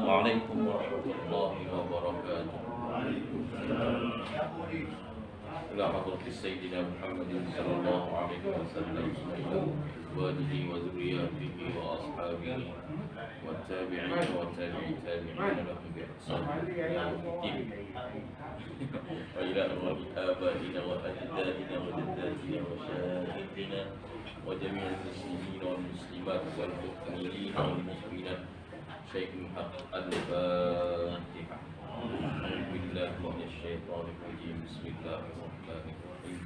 Waalaikumsalam warahmatullahi wabarakatuh. إلى حضرة سيدنا محمد صلى الله عليه وسلم وأزواجه وذرياته وأصحابه والتابعين والتابعي التابعين لهم بإحسان إلى يوم الدين وإلى أرواح آبائنا وأجدادنا وجداتنا ومشايخنا وجميع المسلمين والمسلمات والمؤمنين والمؤمنات. شيخ الحق الفاتحة. أعوذ بالله من الشيطان الرجيم. بسم الله الرحمن الرحيم.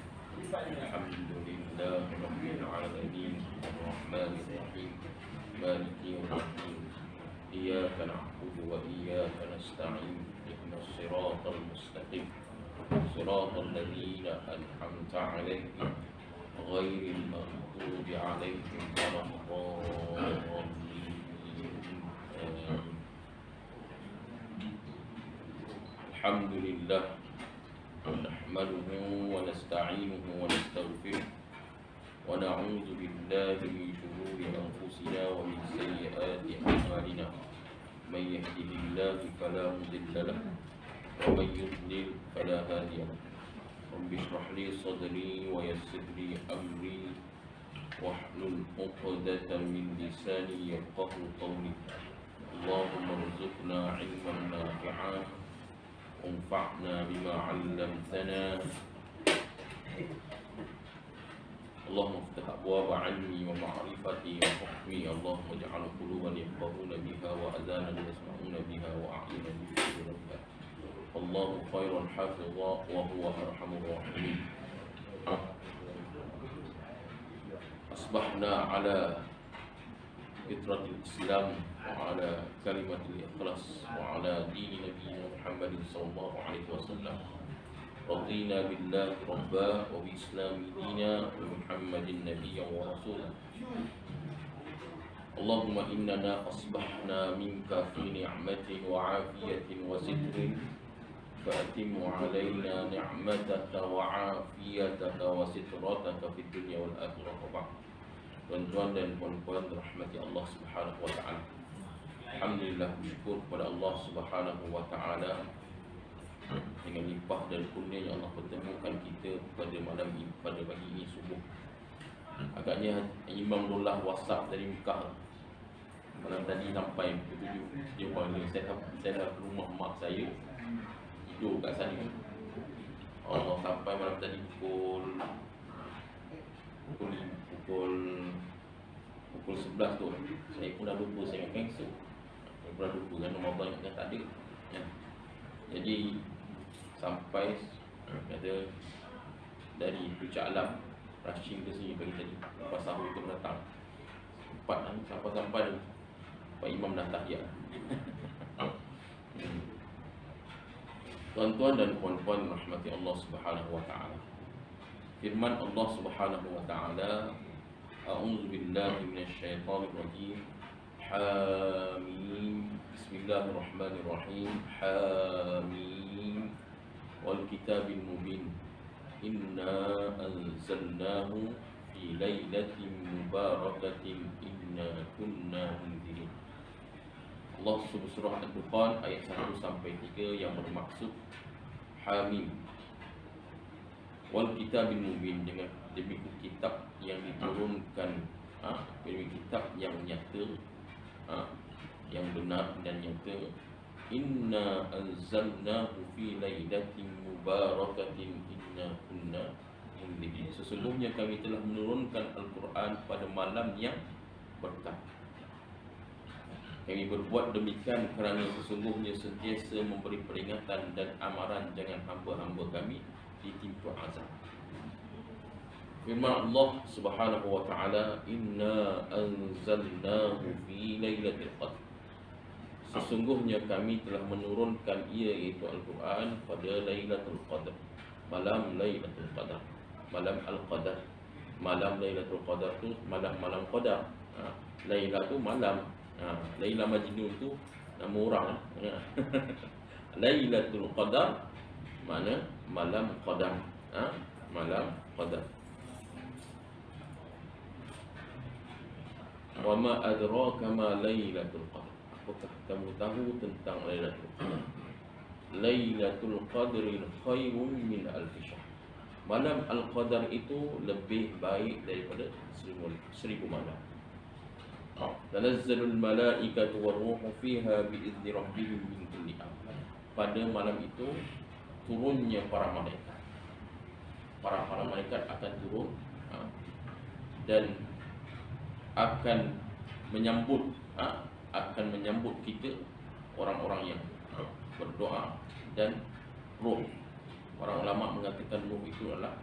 الحمد لله رب العالمين الرحمن الرحيم مالك يوم الدين إياك نعبد وإياك نستعين اهدنا الصراط المستقيم صراط الذين أنعمت عليهم غير المغضوب عليهم ولا الضالين. الحمد لله نحمده ونستعينه ونستغفره ونعوذ بالله من شرور أنفسنا ومن سيئات أعمالنا. من يهده الله فلا مضل له ومن يضلل فلا هادي له. رب اشرح لي صدري ويسر لي أمري واحلل عقدة من لساني يفقهوا قولي. اللهم ارزقنا علما نافعا وانفعنا بما علمتنا. اللهم افتح أبواب علمي ومعرفتي وحكمي. اللهم اجعل قلوبا يفقهون بها وأذانا يسمعون بها وأعينا يبصرون بها. الله خير حافظا وهو أرحم الراحمين. أصبحنا على فطرة الإسلام وعلى كلمة الإخلاص وعلى دين نبينا محمد صلى الله عليه وسلم. رضينا بالله ربا وبإسلام دينا ومحمد نبيا ورسولا. اللهم إننا أصبحنا منك في نعمة وعافية وستر فأتم علينا نعمتك وعافيتك وسترتك في الدنيا والآخرة. وبعد. Tuan-tuan dan puan-puan rahmati Allah Subhanahu wa taala. Alhamdulillah, bersyukur kepada Allah Subhanahu wa taala dengan limpah dan kurnia yang Allah pertemukan kita pada pagi ini subuh. Agaknya Imam Nurullah WhatsApp dari Mekah malam tadi sampai pukul 7. Dia panggil saya dah ke rumah mak saya, tidur kat sana. Allah sampai malam tadi pukul 11 tu. Saya pun dah lupa, saya ingat cancel. Saya pun dah lupa kan Ramadan yang tak ada ya. Jadi sampai kata dari Puncak Alam rushing ke sini pagi tadi. Lepas sahur itu datang 4 sampai Pak Imam dah tahiyat. Tuan-tuan dan puan-puan rahmati Allah Subhanahu wa taala. Firman Allah Subhanahu wa taala, A'udzu billahi minasyaitonir rajim. Hamim. Bismillahirrahmanirrahim. Hamim. Wal kitabil mubin. Inna anzalnahu fi lailatin mubarakatin inna kunna munzirin. Allah surah Al-Dukhan ayat 1 sampai 3 yang bermaksud Hamim. Wal kitabil mubin, dengan demi kitab yang diturunkan, demi kitab yang nyata, yang benar dan nyata. Inna anzalnahu fi lailatin mubarakatin inna kunna munzirin. Sesungguhnya kami telah menurunkan Al-Quran pada malam yang berkah. Kami berbuat demikian kerana sesungguhnya sentiasa memberi peringatan dan amaran jangan hamba-hamba kami ditimpa azab. Firman Allah Subhanahu wa taala, Inna anzalnahu fi lailatul qadr. Sesungguhnya kami telah menurunkan ia, iaitu Al-Quran, pada Lailatul Qadar, malam Lailatul Qadar, malam Al-Qadar. Malam Lailatul Qadar tu malam Qadar. Laila tu malam. Laila Majnun tu nama orang. Lailatul Qadar mana malam Qadar. Malam Qadar. Wa ma adraka ma Lailatul Qadar. apakah kamu tahu tentang Lailatul Qadar? Lailatul Qadri khairun min alf syahr. Malam Al-Qadar itu lebih baik daripada seribu malam. Tanazzalul malaikatu waruhu fiha biizni rabbihim min kulli amr. Pada malam itu turunnya para malaikat. Para malaikat akan turun dan akan menyambut kita orang-orang yang berdoa dan roh. Para ulama mengatakan roh itu adalah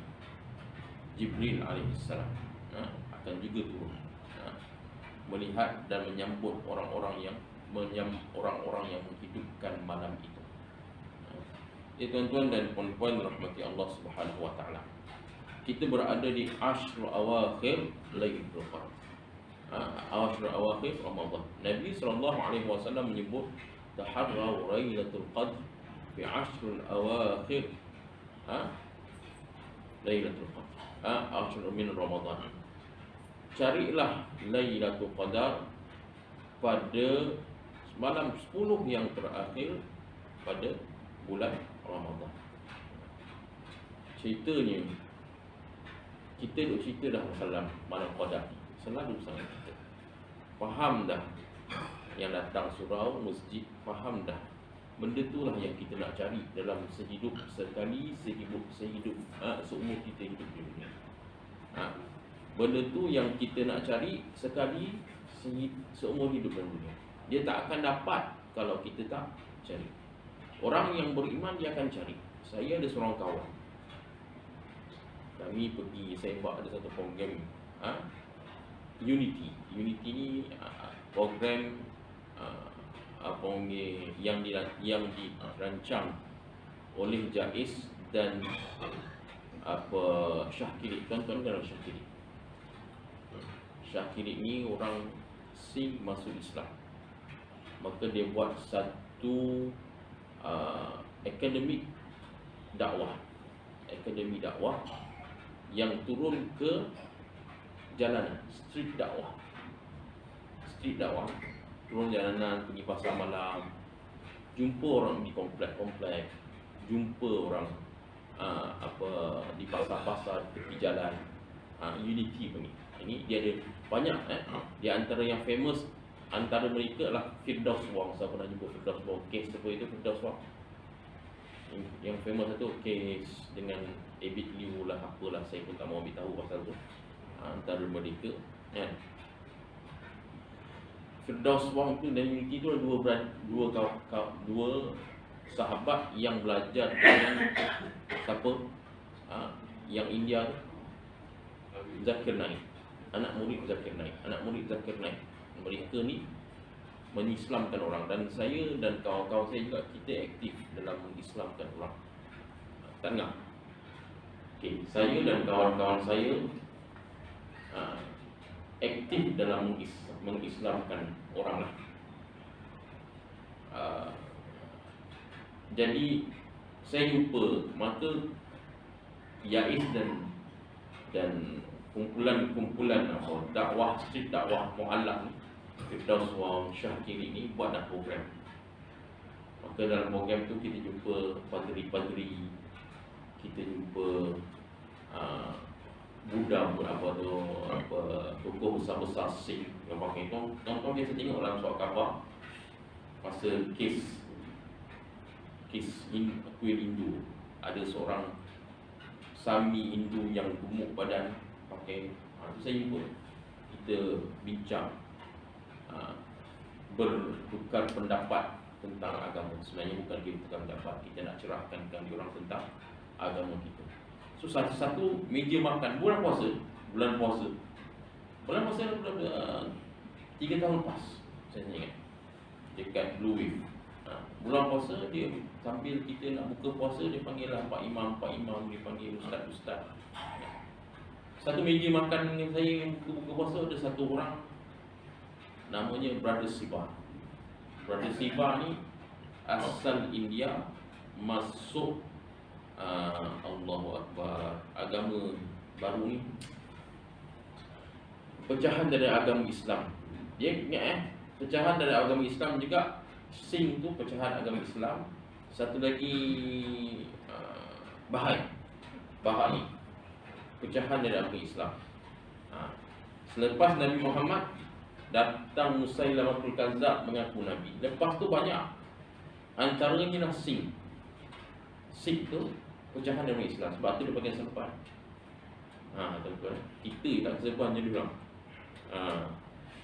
Jibril alaihissalam akan juga turun melihat dan menyambut orang-orang yang menghidupkan malam itu. Ya tuan-tuan dan puan-puan rahmati Allah Subhanahu wa taala. Kita berada di Ashrul Awakhir Lailatul Qadar. Ashrul Awakhir Ramadan. Nabi sallallahu alaihi wasallam menyebut taharraw Lailatul Qadar fi Ashrul Awakhir Lailatul Qadar. Ashrul min Ramadan. Carilah Lailatul Qadar pada malam 10 yang terakhir pada bulan Ramadan. Ceritanya kita duk cerita dah dalam malam Qadar, selalu sangat kita faham dah yang datang surau masjid, faham dah benda itulah yang kita nak cari dalam sehidup sekali, seumur kita hidup di dunia. Benda tu yang kita nak cari sekali seumur hidup di dunia. Dia tak akan dapat kalau kita tak cari. Orang yang beriman dia akan cari. Saya ada seorang kawan, kami pergi, saya buat ada satu program Unity ni program yang dirancang oleh Jais dan Syahkirik. Tuan-tuan kenal Syahkirik? Syahkirik ni orang Sing masuk Islam. Maka dia buat satu akademi dakwah yang turun ke jalanan, street dakwah, turun jalanan, pergi pasar malam, jumpa orang di komplek, jumpa orang di pasar-pasar, tepi jalan. Unity ni. Ini dia ada banyak di antara yang famous antara mereka adalah Firdaus Wang. Saya pernah jumpa Firdaus Wang, kes apa itu Firdaus Wang. Yang famous itu kes dengan David Liu lah, apalah, saya pun tak mau ambil tahu pasal tu. Antara mereka kan. Firdaus Wang tu dan Unity tu dua sahabat yang belajar dengan siapa? Yang India tu, Zakir Naik. Anak murid Zakir Naik. Mereka ni mengislamkan orang, dan saya dan kawan-kawan saya juga, kita aktif dalam mengislamkan orang. Tak dengar? Okay, saya dan kawan-kawan saya aktif dalam mengislamkan orang lah. Jadi saya jumpa maka Yais dan kumpulan dakwah, street dakwah mu'allaq ni, Firdaus Wang, Syahkirik ni buat dah program. Maka dalam program tu kita jumpa padri-padri, kita jumpa Buddha tokoh besar-besar Sikh yang pakai tuan-tuan biasa tengok dalam surat khabar masa kes kuil Hindu, ada seorang Sami Hindu yang gemuk badan pakai tu saya jumpa, kita bincang, bertukar pendapat tentang agama. Sebenarnya bukan kita tukar pendapat, kita nak cerahkan diorang tentang agama kita. So satu meja makan bulan puasa 3 tahun lepas saya ingat dekat Blue Wave. Bulan puasa dia sambil kita nak buka puasa, dia panggil lah Pak Imam, dia panggil Ustaz. Satu meja makan dengan saya yang buka puasa, ada satu orang namanya Brother Siva. Brother Siva ni asal India, masuk Allahu Akbar, agama baru ni pecahan dari agama Islam. Dia ingat pecahan dari agama Islam juga. Sin tu pecahan agama Islam. Satu lagi Bahai pecahan dari agama Islam. Selepas Nabi Muhammad datang Musailamatul Kazzab mengaku Nabi. Lepas tu banyak. Antaranya lah Sin. Sin tu pecahan dari Islam. Sebab tu dia pakai sempat. Tuan-tuan, kita tak sepan jadi orang.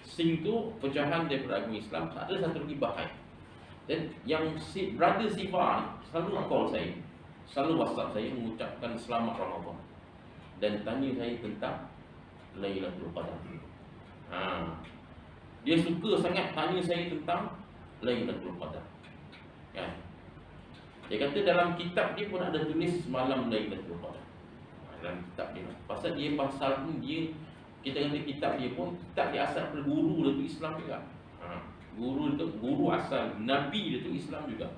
Sin tu pecahan daripada agama Islam. Ada satu lagi Bahai. Dan yang brother Siva selalu call saya, selalu WhatsApp saya mengucapkan selamat Ramadan dan tanya saya tentang Lailatul Qadar. Dia suka sangat tanya saya tentang Lailatul Qadar. Kan? Dia kata dalam kitab dia pun ada tulis malam Lailatul Qadar. Dalam kitab dia. Pasal dia kita kata kitab dia pun kitab dia asal daripada guru dia tu Islam juga. Guru itu guru asal Nabi itu Islam juga.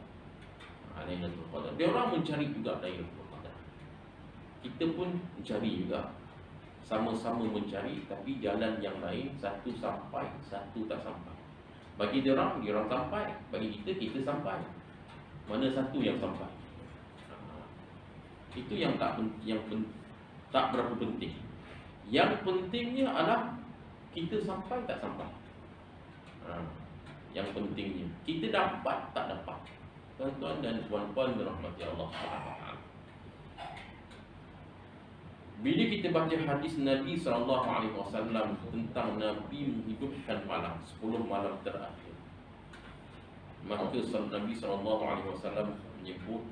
Lailatul Qadar. Dia orang mencari juga Lailatul Qadar. Kita pun mencari juga. Sama-sama mencari, tapi jalan yang lain, satu sampai, satu tak sampai. Bagi dia orang sampai. Bagi kita sampai. Mana satu yang sampai? Itu yang tak berapa penting. Yang pentingnya adalah kita sampai tak sampai. Yang pentingnya kita dapat tak dapat. Tuan-tuan dan puan-puan dirahmati Allah SWT. Bila kita baca hadis Nabi SAW tentang Nabi menghidupkan malam 10 malam terakhir, maka Nabi SAW menyebut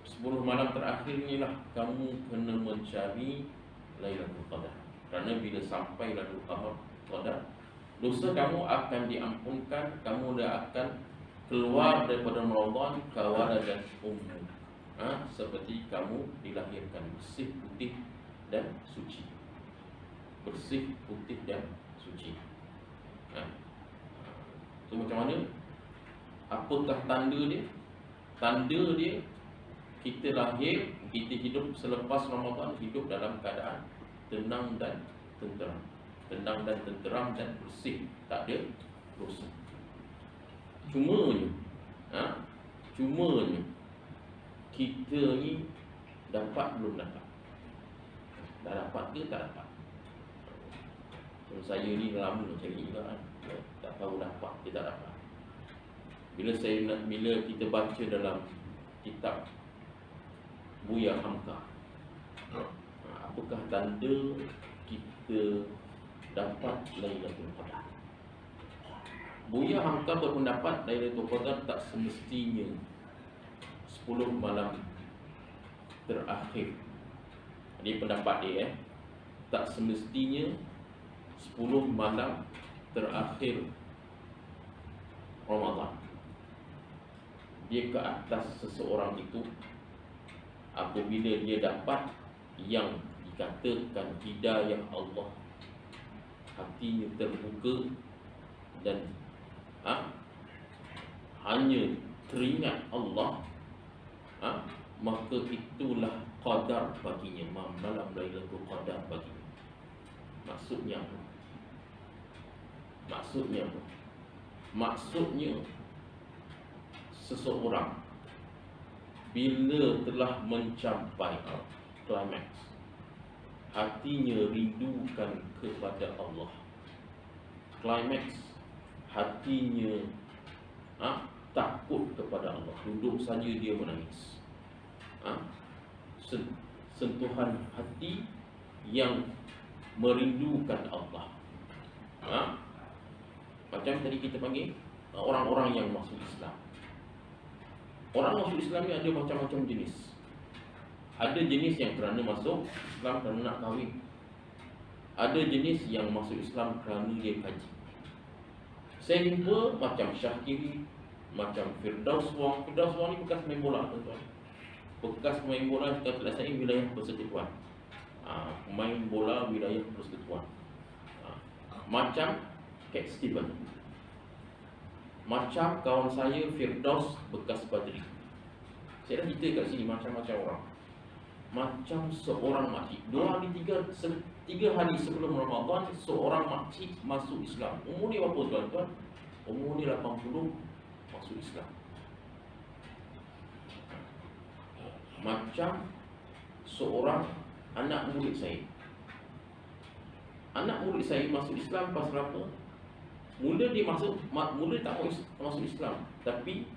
10 malam terakhir inilah kamu kena mencari Lailatul Qadar. Kerana bila sampai Lailatul Qadar, dosa kamu akan diampunkan, kamu dah akan keluar daripada Ramadan kawaladan ummu. Seperti kamu dilahirkan bersih, putih dan suci. Bersih, putih dan suci. Itu macam mana? Apakah tanda dia? Tanda dia kita lahir, kita hidup selepas Ramadan, hidup dalam keadaan tenang dan tenteram. Tenang dan tenteram dan bersih, tak ada dosa. Cumanya kita ni dapat belum dapat? Dah dapat ke tak dapat? Saya ni lama cari juga kan, tak tahu dapat ke tak dapat. Bila kita baca dalam kitab Buya Hamka, apakah tanda kita dapat Lailatul Qadar? Buya Hamka berpendapat Lailatul Qadar tak semestinya 10 malam terakhir. Ini pendapat dia tak semestinya 10 malam terakhir Ramadan. Dia ke atas seseorang itu apabila dia dapat yang dikatakan hidayah Allah, hatinya terbuka dan hanya teringat Allah, maka itulah qadar baginya, malam Lailatul Qadar baginya. Maksudnya apa? Maksudnya seseorang bila telah mencapai klimaks, hatinya rindukan kepada Allah. Klimaks, hatinya takut kepada Allah. Duduk saja dia menangis. Sentuhan hati yang merindukan Allah. Macam tadi kita panggil orang-orang yang masuk Islam. Orang masuk Islam ni ada macam-macam jenis. Ada jenis yang kerana masuk Islam kerana nak kahwin. Ada jenis yang masuk Islam kerana dia kaji. Saya jumpa macam Syahkiri, macam Firdaus Wong. Firdaus Wong ni bekas main bola, tuan-tuan. Bekas main bola kita pelaksanai wilayah persekutuan. Main bola wilayah persekutuan. Macam Cat Steven. Macam kawan saya Firdaus bekas Badri. Saya dah cerita kat sini macam-macam orang. Macam seorang makcik. 2 hari 3 3 hari sebelum Ramadan, seorang makcik masuk Islam. Umur dia berapa tuan-tuan? Umur dia 80 masuk Islam. Macam seorang anak murid saya. Anak murid saya masuk Islam pasal apa? Mula dia tak mau masuk Islam, tapi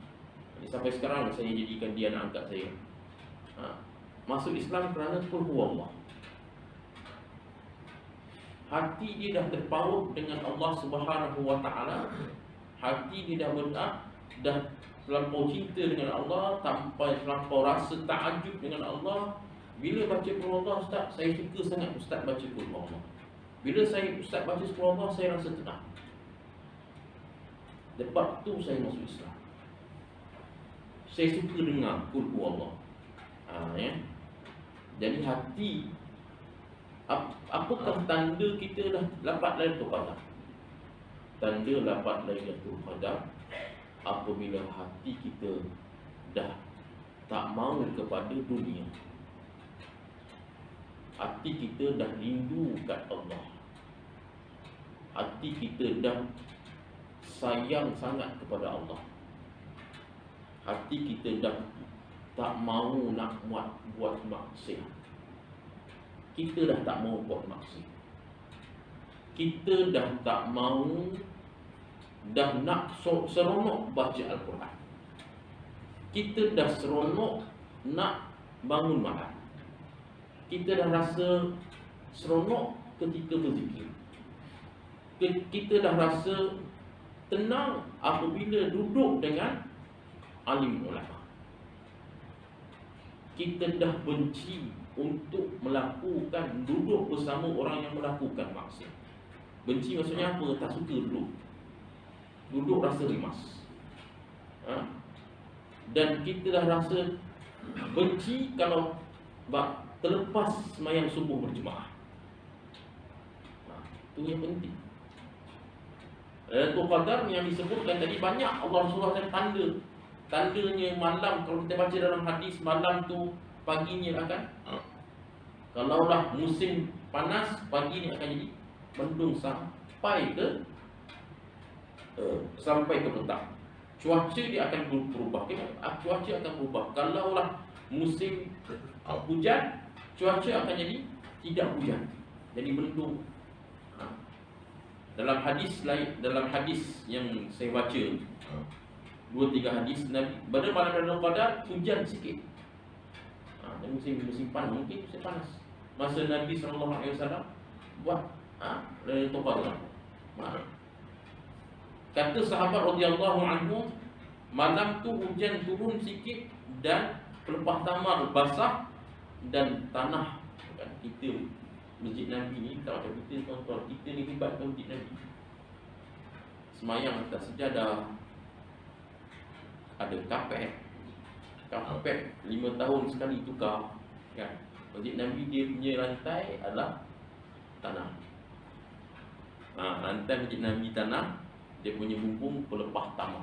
sampai sekarang saya jadikan dia anak angkat saya. Masuk Islam kerana qul huwallah. Hati dia dah terpaut dengan Allah Subhanahu wa taala. Hati dia dah terlampau cinta dengan Allah, sampai terlampau rasa takjub dengan Allah. Bila baca qul huwallah, ustaz, saya suka sangat ustaz baca qul huwallah. Bila ustaz baca qul huwallah, saya rasa tenang. Lepas tu saya masuk Islam. Saya suka dengar qul huwallah. Ya. Jadi hati, apakah tanda kita dah dapat Lailatul Qadar? Tanda dapat Lailatul Qadar apabila hati kita dah tak mahu kepada dunia. Hati kita dah rindu kat Allah. Hati kita dah sayang sangat kepada Allah. Hati kita dah tak mahu nak buat maksiat. Kita dah tak mahu buat maksiat. Kita dah tak mahu, dah nak seronok baca Al-Quran. Kita dah seronok nak bangun malam. Kita dah rasa seronok ketika berzikir. Kita dah rasa tenang apabila duduk dengan alim ulama. Kita dah benci untuk melakukan, duduk bersama orang yang melakukan maksiat. Benci maksudnya apa? Tak suka duduk rasa rimas. Dan kita dah rasa benci kalau terlepas sembahyang subuh berjemaah. Itu yang penting. Lailatul Qadar yang disebutkan tadi banyak Allah Rasulullah tanda. Tandanya malam, kalau kita baca dalam hadis, malam tu paginya akan, kalaulah musim panas, paginya akan jadi mendung sampai ke petang. Cuaca dia akan berubah. Cuaca akan berubah. Kalaulah musim hujan, cuaca akan jadi tidak hujan, jadi mendung. Dalam hadis yang saya baca, 2-3 hadis Nabi, pada malam Lailatul Qadar hujan sikit. Dan musim panas, mungkin musim panas. Masa Nabi SAW buat Lailatul Qadar. Kata sahabat radhiyallahu anhu, malam tu hujan turun sikit dan pelepah tamar basah dan tanah. Kita masjid Nabi ni, tak macam kita tuan-tuan, kita ni hebat masjid Nabi. Semayang atas sejadah, ada kapet 5 tahun sekali tukar, kan. Masjid Nabi dia punya lantai adalah tanah. Lantai masjid Nabi tanah, dia punya bumbung pelepah tamar.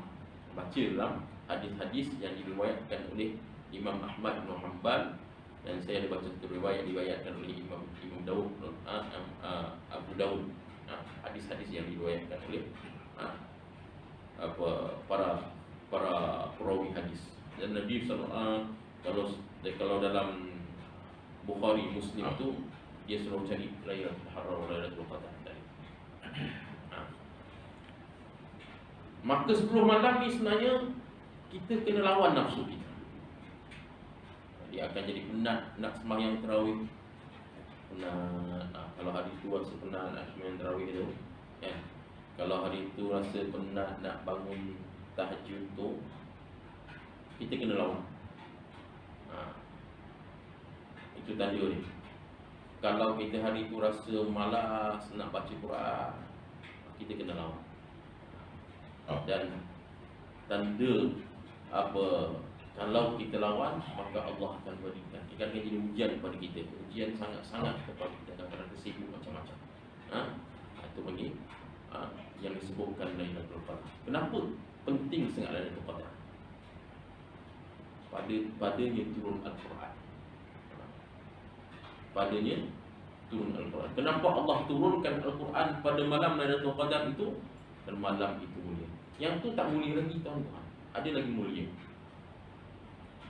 Baca dalam hadis-hadis yang diriwayatkan oleh Imam Ahmad bin Hanbal, dan saya ada baca satu riwayat diriwayatkan oleh Imam Daud, Abu Daud. Hadis-hadis yang diriwayatkan oleh para perawi hadis. Dan Nabi SAW, kalau dalam Bukhari, Muslim tu, dia suruh cari Lailatul Haram, Lailatul Qadar tadi. Maka 10 malam ni sebenarnya kita kena lawan nafsu kita. Dia akan jadi penat nak sembahyang tarawih. Penat. Kalau hari tu rasa penat nak sembahyang tarawih tu, kan. Kalau hari tu rasa penat nak bangun tahajud tu, kita kena lawan. Itu tanda dia. Kalau kita hari tu rasa malas nak baca Quran, kita kena lawan. Dan tanda apa, kalau kita lawan, maka Allah akan berikan. Dia akan jadi ujian kepada kita. Ujian sangat-sangat kepada kita, kadang-kadang tersibuk macam-macam. Itu bagi yang disebutkan Lailatul Qadar. Kenapa penting sangat Lailatul Qadar? Padanya turun Al-Quran. Padanya turun Al-Quran. Kenapa Allah turunkan Al-Quran pada malam Lailatul Qadar itu? Dan malam itu mulia. Yang tu tak mulia lagi, tuan-tuan. Ada lagi mulia.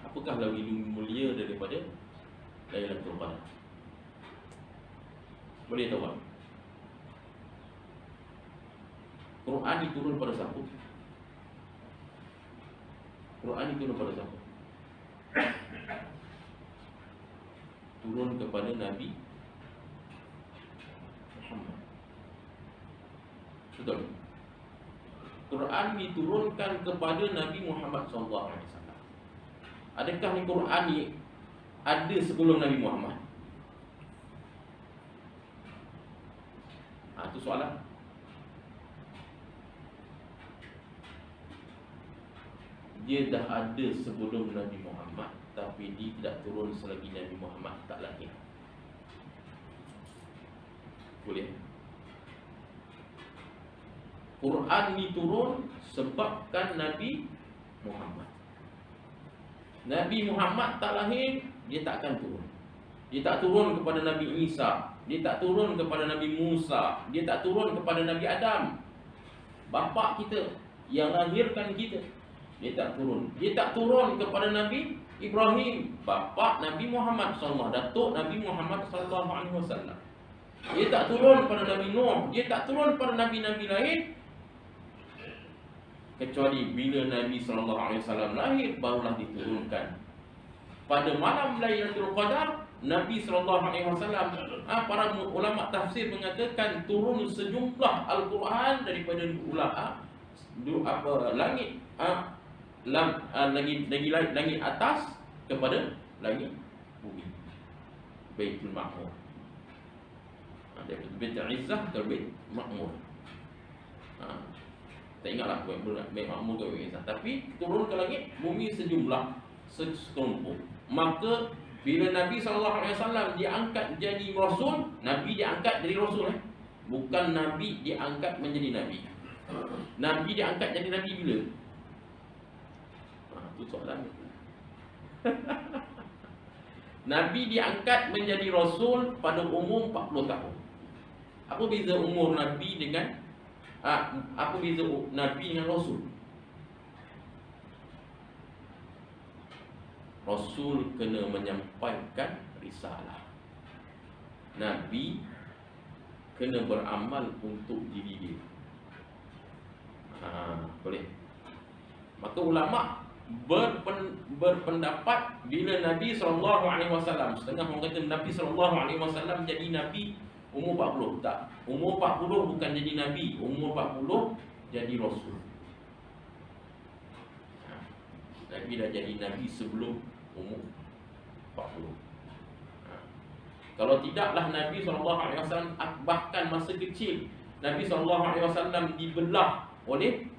Apakah lagi mulia daripada Lailatul Qadar? Boleh tahu tak? Quran diturun pada siapa? Quran diturun pada siapa? Turun kepada Nabi Muhammad. Betul. Quran diturunkan kepada Nabi Muhammad SAW. Adakah ni Quran ni ada sebelum Nabi Muhammad? Itu soalan. Dia dah ada sebelum Nabi Muhammad, tapi dia tidak turun selagi Nabi Muhammad tak lahir. Boleh? Quran ni turun sebabkan Nabi Muhammad. Nabi Muhammad tak lahir, dia tak akan turun. Dia tak turun kepada Nabi Isa, dia tak turun kepada Nabi Musa, dia tak turun kepada Nabi Adam, bapa kita yang lahirkan kita. Dia tak turun. Dia tak turun kepada Nabi Ibrahim, bapa Nabi Muhammad SAW, datuk Nabi Muhammad SAW. Dia tak turun pada Nabi Nuh, dia tak turun pada Nabi-Nabi lain, kecuali bila Nabi SAW lahir, barulah diturunkan. Pada malam Lailatul Qadar, Nabi SAW, para ulama tafsir mengatakan turun sejumlah Al-Quran daripada langit langit atas kepada langit bumi, Baitul Ma'mur. Daripada Baitul Izzah ke Baitul Ma'mur. Tak ingatlah Baitul Ma'mur ke Baitul Izzah, tapi turun ke langit bumi sejumlah, sekelompok. Maka bila Nabi SAW diangkat jadi Rasul, Nabi diangkat jadi Rasul, bukan Nabi diangkat menjadi Nabi. Nabi diangkat jadi Nabi bila? Itu soalan. Nabi diangkat menjadi Rasul pada umur 40 tahun. Apa beza umur Nabi dengan apa beza Nabi dengan Rasul? Rasul kena menyampaikan risalah. Nabi kena beramal untuk diri dia. Boleh. Maka ulama berpendapat bila Nabi SAW, setengah orang kata Nabi SAW jadi Nabi umur 40. Tak, umur 40 bukan jadi Nabi, umur 40 jadi Rasul. Nabi dah jadi Nabi sebelum umur 40. Kalau tidaklah Nabi SAW, bahkan masa kecil Nabi SAW dibelah oleh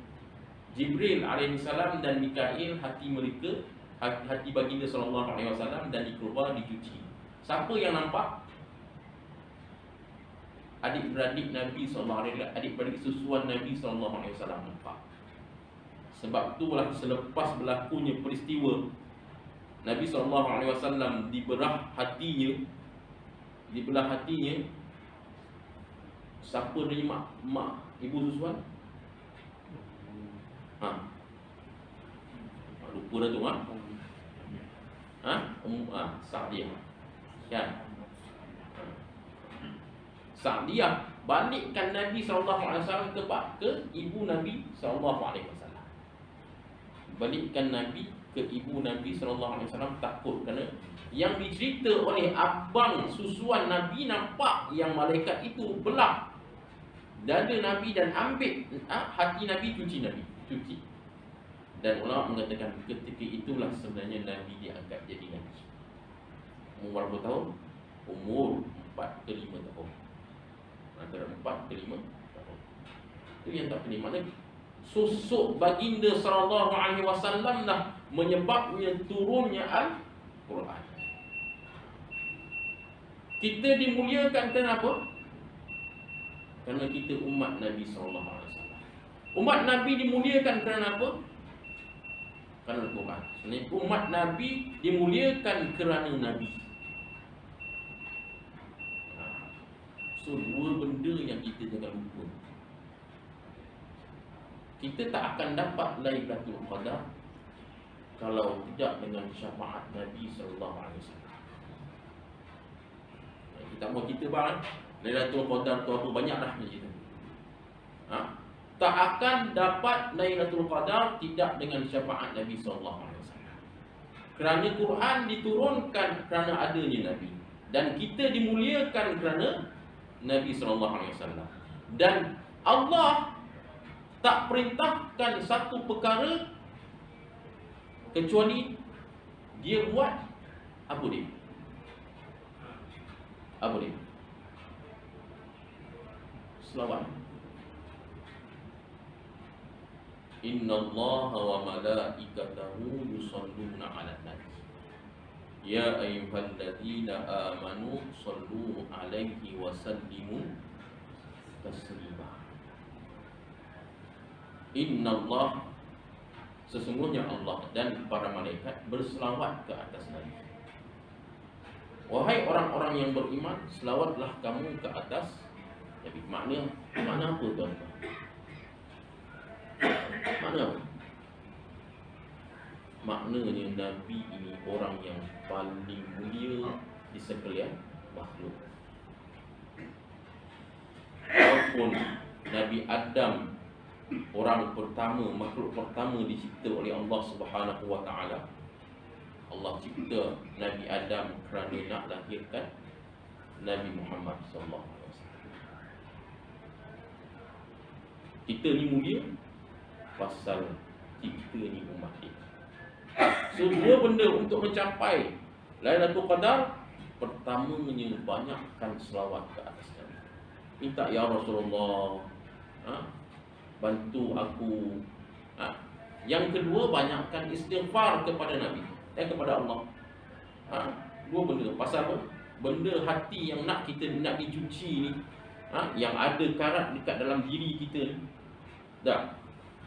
Jibril alaihissalam dan Mikail, hati mereka, hati baginda SAW, dan dikeluar, dicuci. Siapa yang nampak? Adik-beradik Nabi SAW, adik-beradik susuan Nabi SAW nampak. Sebab itulah selepas berlakunya peristiwa Nabi SAW dibelah hatinya, siapa dari mak ibu susuan? Lupa dah tu, Sa'diyah. Kan? Sa'diyah balikkan Nabi SAW ke ibu Nabi SAW. Balikkan Nabi ke ibu Nabi SAW, takut kerana yang dicerita oleh abang susuan Nabi nampak yang malaikat itu belah dada Nabi dan ambil hati Nabi, cuci. Dan ulama mengatakan ketika itulah sebenarnya Nabi diangkat jadi Nabi. Umur berapa tahun? Umur 4 ke 5 tahun. Antara 4 ke 5 tahun. Itu yang tak kena. Maknanya sosok baginda SAW lah menyebabnya turunnya Al-Quran. Kita dimuliakan kenapa? Kerana kita umat Nabi SAW. Umat Nabi dimuliakan kerana apa? Kerana Al-Quran. Sebenarnya umat Nabi dimuliakan kerana Nabi. So, dua benda yang kita jangan lupa. Kita tak akan dapat Lailatul Qadar kalau tidak dengan syafaat Nabi sallallahu alaihi wasallam. Kita mau kita bang Lailatul Qadar tu apa banyak dah cerita. Tak akan dapat Lailatul Qadar tidak dengan syafaat Nabi sallallahu alaihi wasallam. Kerana Quran diturunkan kerana adanya Nabi, dan kita dimuliakan kerana Nabi sallallahu alaihi wasallam. Dan Allah tak perintahkan satu perkara kecuali dia buat apa dia? Apa dia? Selawat. Innallaha wa malaikatahu yusalluna 'alan nabi. Ya ayyuhalladzina amanu sallu 'alaihi wa sallimu taslima. Innallah, sesungguhnya Allah dan para malaikat berselawat ke atas Nabi. Wahai orang-orang yang beriman, selawatlah kamu ke atas Nabi. Makna apa tuan-tuan? Makna apa? Maknanya Nabi ini orang yang paling mulia di sekalian makhluk. Walaupun Nabi Adam orang pertama, makhluk pertama dicipta oleh Allah Subhanahu wa taala. Allah cipta Nabi Adam kerana nak lahirkan Nabi Muhammad sallallahu alaihi wasallam. Kita ni mulia pasal kita ni umat dia. So, dua benda untuk mencapai Lailatul Qadar. Pertamanya, banyakkan selawat ke atas Nabi. Minta, ya Rasulullah, bantu aku. Yang kedua, banyakkan istighfar kepada Nabi dan kepada Allah. Dua benda. Pasal apa? Benda hati yang nak kita nak dicuci ni, yang ada karat dekat dalam diri kita ni, tak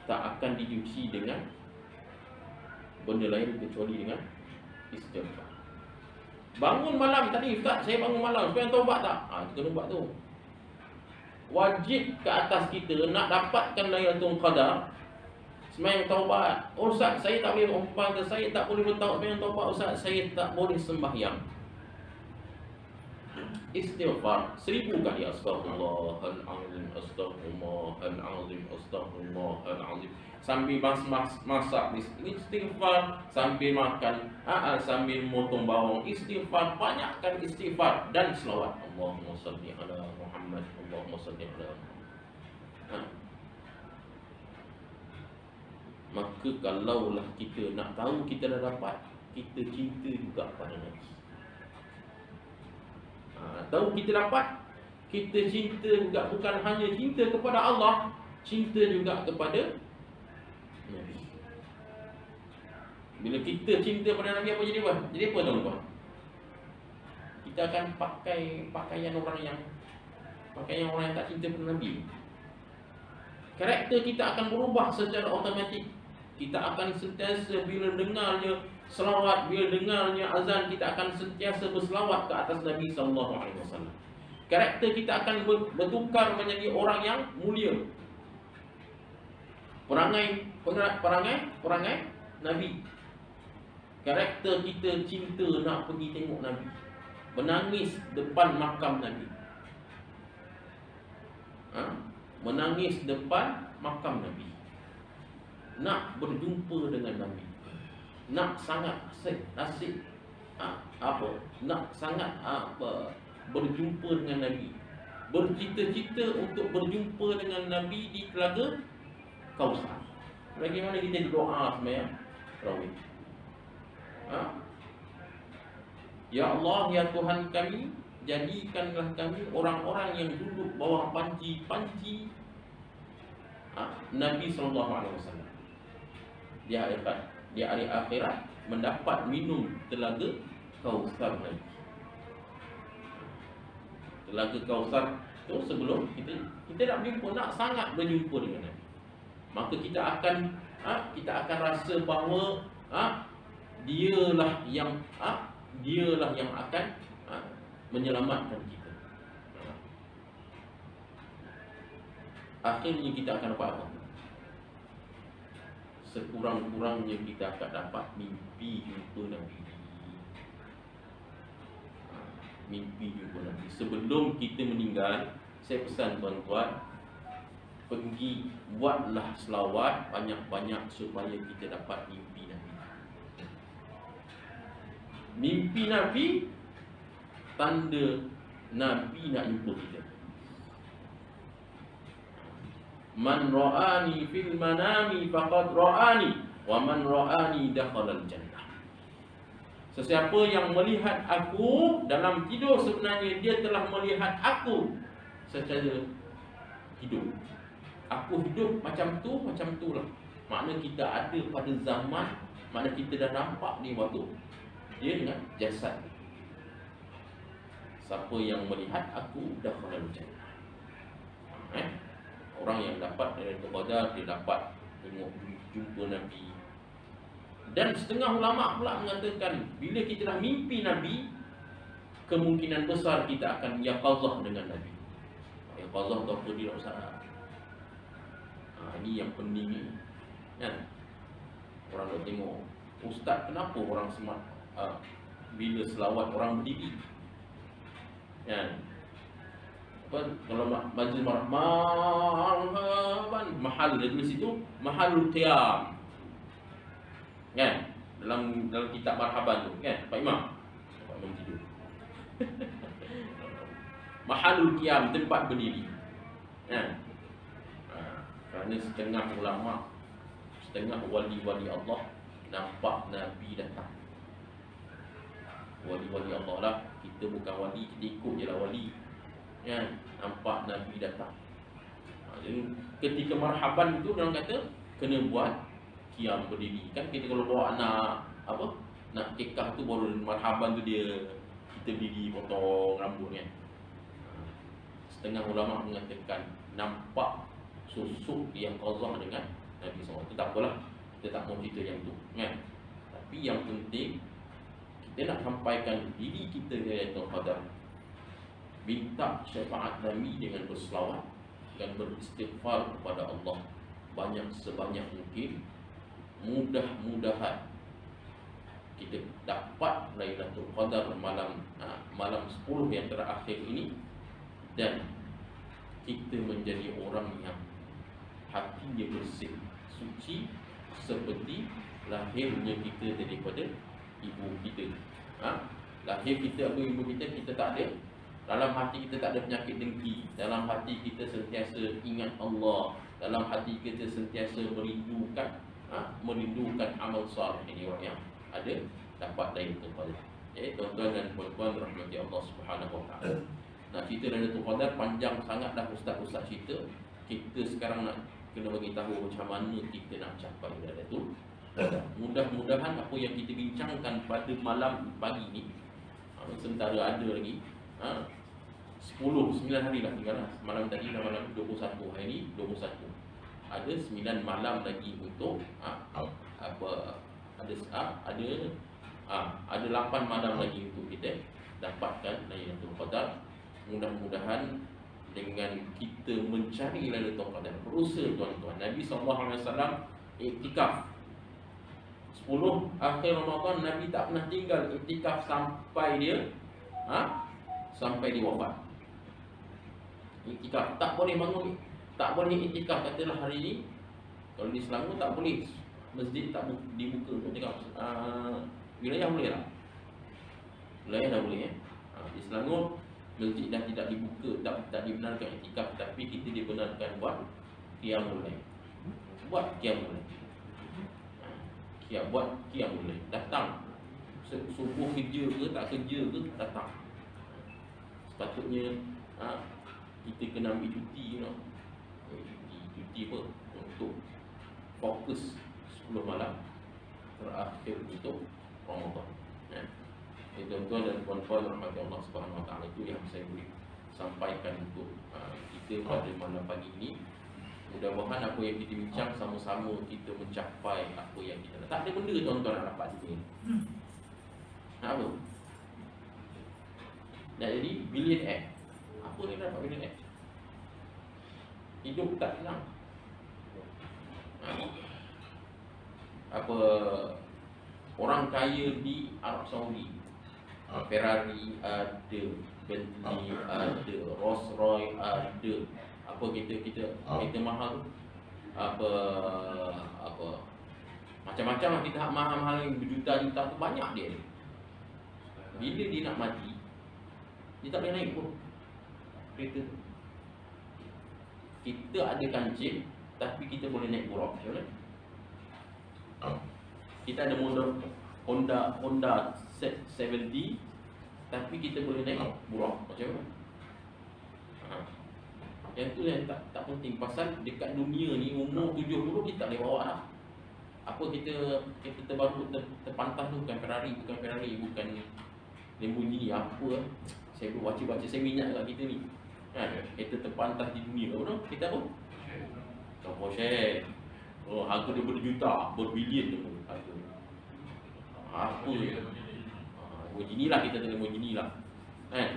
akan dicuci dengan benda lain kecuali dengan istighfar. Bangun malam tadi, Ustaz, saya bangun malam, supaya taubat tak? Kita kena buat tu. Wajib ke atas kita nak dapatkan Lailatul Qadar, sembahyang taubat. Ustaz, saya tak boleh umpah, saya tak boleh bertaubat sembahyang taubat. Ustaz, saya tak boleh sembahyang. Istighfar 1000 kali. Astaghfirullahalazim, astaghfirullahalazim, astaghfirullahalazim. Sambil masak istighfar, sambil makan, sambil motong bawang istighfar. Banyakkan istighfar dan selawat. Allahumma salli ala Muhammad, Allahumma salli ala Muhammad. Maka kalaulah kita nak tahu kita dah dapat, kita cinta juga pada Nabi. Tahu kita dapat, kita cinta juga, bukan hanya cinta kepada Allah, cinta juga kepada Nabi. Bila kita cinta pada Nabi, apa jadi apa? Jadi apa tuan-tuan? Kita akan pakai pakaian orang yang tak cinta pada Nabi. Karakter kita akan berubah secara automatik. Kita akan sentiasa bila dengarnya selawat, bila dengarnya azan, kita akan sentiasa berselawat ke atas Nabi sallallahu alaihi wasallam. Karakter kita akan bertukar menjadi orang yang mulia. Perangai Nabi. Karakter kita cinta nak pergi tengok Nabi, menangis depan makam Nabi. Menangis depan makam Nabi, nak berjumpa dengan Nabi, nak sangat asyik nak sangat berjumpa dengan Nabi, bercita-cita untuk berjumpa dengan Nabi di Telaga Kausar. Bagaimana kita berdoa sembahyang tarawih? Ya Allah, ya Tuhan kami, jadikanlah kami orang-orang yang duduk bawah panci-panci Nabi sallallahu alaihi wasallam. Di hari akhirat mendapat minum Telaga Kausar Nabi. Telaga Kausar itu sebelum kita nak berjumpa, nak sangat berjumpa dengan Nabi, maka kita akan rasa bahawa dialah yang akan menyelamatkan kita. akhirnya kita akan dapat apa? Sekurang-kurangnya kita akan dapat mimpi jumpa Nabi. Mimpi jumpa Nabi. Sebelum kita meninggal, saya pesan tuan-tuan, pergi buatlah selawat banyak-banyak supaya kita dapat mimpi Nabi. Mimpi Nabi tanda Nabi nak jumpa kita. Man ra'ani fil manami faqad ra'ani wa man ra'ani dakhala al-jannah. Sesiapa yang melihat aku dalam tidur, sebenarnya dia telah melihat aku secara hidup. Aku hidup macam tu lah. Makna kita ada pada zaman mana kita dah nampak ni waktu dia dengan jasad. Siapa yang melihat aku dakhala al-jannah. Orang yang dapat Lailatul Qadar, dia dapat tengok jumpa Nabi. Dan setengah ulama pula mengatakan, bila kita dah mimpi Nabi, kemungkinan besar kita akan yaqazah dengan Nabi. Yaqazah tu apa dia Ustaz? Ini yang penting ni, kan? Orang nak tengok, Ustaz kenapa orang semat bila selawat orang berdiri, kan? Kalau majlis marhaban, mahal dia tulis itu mahalul qiyam, kan? Dalam kitab marhaban tu, kan? Pak Imam tidur. Mahalul qiyam, tempat berdiri, kan? Kerana setengah ulama, setengah wali-wali Allah nampak Nabi datang. Wali-wali Allah lah, kita bukan wali, kita ikut je lah wali, kan? Nampak Nabi datang. Jadi ketika marhaban itu orang kata kena buat qiyam berdiri. Kan kita kalau bawa anak nak kekah tu, baru marhaban tu dia kita berdiri potong rambut, kan? Setengah ulama mengatakan nampak susuk yang qazah dengan Nabi SAW. Itu tak apalah, kita tak mau cerita yang tu, kan? Tapi yang penting kita nak sampaikan diri kita Lailatul Qadar. Minta syafaat Nabi dengan berselawat dan beristighfar kepada Allah banyak sebanyak mungkin. Mudah-mudahan kita dapat Lailatul Qadar malam 10 yang terakhir ini, dan kita menjadi orang yang hatinya bersih, suci, seperti lahirnya kita daripada ibu kita. Lahir kita, ibu kita tak ada. Dalam hati kita tak ada penyakit dengki. Dalam hati kita sentiasa ingat Allah. Dalam hati kita sentiasa merindukan amal saleh. Ini orang yang ada dapat Lailatul Qadar. Tuan-tuan dan puan-puan rahmati Allah Subhanahu Wa Taala. Nak cerita Lailatul Qadar panjang sangat dah ustaz-ustaz cerita. Kita sekarang nak kena bagi tahu macam mana kita nak capai Lailatul Qadar. Mudah-mudahan apa yang kita bincangkan pada malam pagi ni, sementara ada lagi 9 hari lah tinggal lah. Malam tadi dah malam 21, hari ni 21. Ada 9 malam lagi untuk ada 8 malam lagi untuk kita dapatkan Lailatul Qadar. Mudah-mudahan dengan kita mencari Lailatul Qadar, berusaha tuan-tuan. Nabi SAW iktikaf 10 akhir Ramadan, Nabi tak pernah tinggal iktikaf sampai dia sampai dia wafat. Iktikaf tak boleh bangun, tak boleh iktikaf. Katalah hari ni kalau di Selangor tak boleh, masjid tak dibuka untuk iktikaf. Wilayah boleh lah, wilayah dah boleh. Di Selangor masjid dah tidak dibuka, tak dibenarkan iktikaf, tapi kita dibenarkan buat qiyamul lail. Buat qiyamul lail. Buat qiyamul lail. Datang subuh kerja ke tak kerja ke, datang. Sepatutnya kita kena ambil cuti, cuti apa, untuk fokus 10 malam terakhir untuk Ramadan. Tuan-tuan dan puan-puan rahmati Allah Subhanahu Wa Taala, itu yang saya boleh sampaikan untuk kita pada malam pagi ini. Mudah-mudahan apa yang kita bincang sama-sama kita mencapai apa yang kita nak. Tak ada benda tuan-tuan nak dapat di sini. Apa? Nak jadi billionaire. Apa yang dapat billionaire? hidup tak hilang. Apa orang kaya di Arab Saudi, Ferrari ada, Bentley ada, Rolls Royce ada, apa kita mahal, apa macam-macam lah, kita mahal-mahal yang berjuta-juta tu banyak dia ni. Bila dia nak mati, dia tak boleh naik pun kereta tu. Kita ada kancing, tapi kita boleh naik buruk, macam mana? Kita ada Honda Z70, tapi kita boleh naik buruk, macam mana? Yang tu yang tak penting. Pasal dekat dunia ni umur 70 kita tak boleh bawa dah. Apa kita terbaru terpantas tu bukan Ferrari, bukan Lamborghini, apa saya baca saya minyak kat kita ni. Kan? Kita terpantas di dunia tu kita apa? Porsche. Oh, harga dia berjuta, berbilion tu harga. Apa? Lamborghini lah, kita tengok Lamborghini lah. Kan?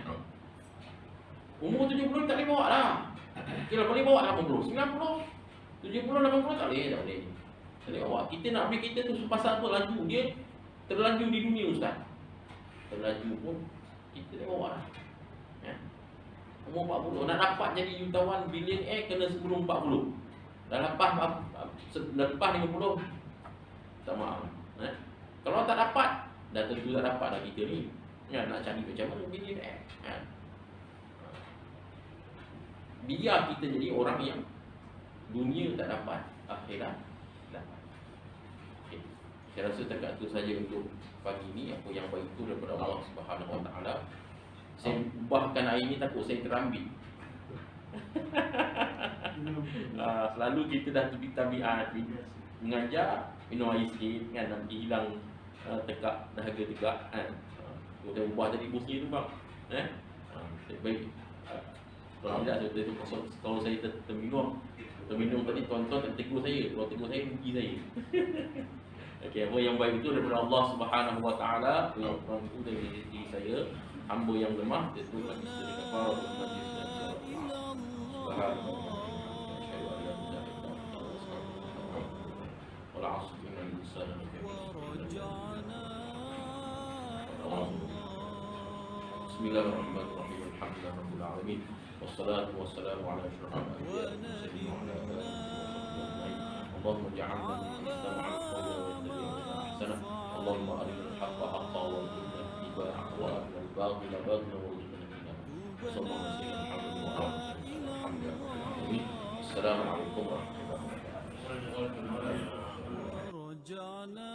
Umur 70 tak boleh bawa lah. Kira boleh bawa 80, 90, 70, 80 tak boleh. Tak boleh bawa. Kita nak ambil kereta tu pasal apa? Laju. Dia terlaju di dunia, Ustaz. Terlaju pun kita boleh bawa lah. Ya? Umur 40. Nak dapat jadi jutawan billionaire kena sebelum 40. Dah lepas 50, tak maaf. Kalau tak dapat, dah tentu tak dapat dah kita ni. Ya, nak cari macam mana billionaire. Ya? Biar kita jadi orang yang dunia tak dapat, akhirat dapat. Okay. Saya rasa dekat itu saja untuk pagi ini. Apa yang baik itu daripada Allah Subhanahu Wa Taala. Saya ubahkan hari ini takut saya terambil. Selalu kita dah tabiat mengajar, minum air sikit kan, nanti hilang tegak, dahaga tegak kan. Kita ubah jadi bosnya tu bang. Baik. Kalau tidak, kalau saya terminum tadi, tuan-tuan tak tegur saya. Kalau tegur saya, rugi saya. Okey, apa yang baik itu daripada Allah Subhanahu Wa Taala, yang kurang itu dari diri saya, hamba yang lemah, itu bagi kita dekat para majlis dan Subhanahu wa ta'ala. Bismillahirrahmanirrahim. Alhamdulillahirabbil alamin. Wassalatu wassalamu ala asyrafil anbiya'i wal mursalin wa ala alihi wa sahbihi. Allahumma ja'alna mustami'an qawlan wa yattabi'una ahsana. Allahumma arina al-haqqa haqqan warzuqna ittiba'ahu wa arina al-batila batilan warzuqna ijtinabah. Sallallahu alaihi wa sallam. Assalamualaikum warahmatullahi wabarakatuh.